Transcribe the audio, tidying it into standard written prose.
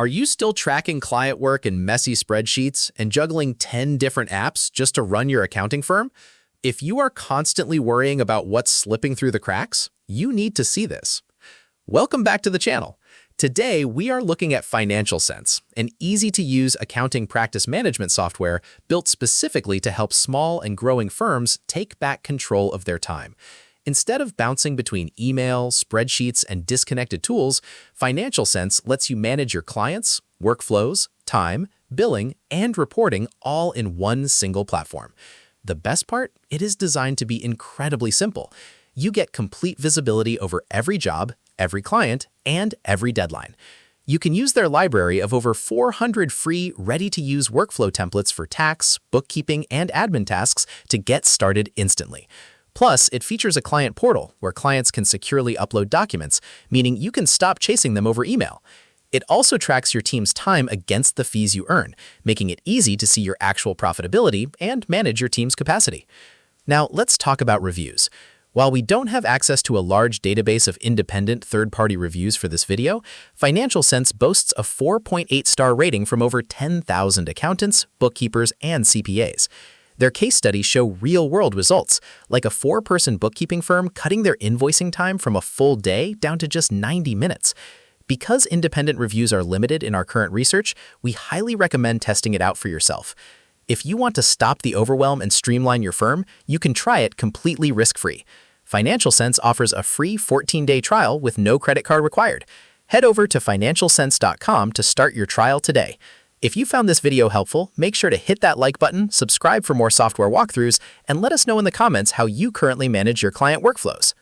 Are you still tracking client work in messy spreadsheets and juggling 10 different apps just to run your accounting firm? If you are constantly worrying about what's slipping through the cracks, you need to see this. Welcome back to the channel. Today, we are looking at Financial Sense, an easy-to-use accounting practice management software built specifically to help small and growing firms take back control of their time. Instead of bouncing between email, spreadsheets, and disconnected tools, Financial Sense lets you manage your clients, workflows, time, billing, and reporting all in one single platform. The best part? It is designed to be incredibly simple. You get complete visibility over every job, every client, and every deadline. You can use their library of over 400 free, ready-to-use workflow templates for tax, bookkeeping, and admin tasks to get started instantly. Plus, it features a client portal where clients can securely upload documents, meaning you can stop chasing them over email. It also tracks your team's time against the fees you earn, making it easy to see your actual profitability and manage your team's capacity. Now, let's talk about reviews. While we don't have access to a large database of independent third-party reviews for this video, Financial Sense boasts a 4.8-star rating from over 10,000 accountants, bookkeepers, and CPAs. Their case studies show real-world results, like a 4-person bookkeeping firm cutting their invoicing time from a full day down to just 90 minutes. Because independent reviews are limited in our current research, we highly recommend testing it out for yourself. If you want to stop the overwhelm and streamline your firm, you can try it completely risk-free. Financial Sense offers a free 14-day trial with no credit card required. Head over to financialsense.com to start your trial today. If you found this video helpful, make sure to hit that like button, subscribe for more software walkthroughs, and let us know in the comments how you currently manage your client workflows.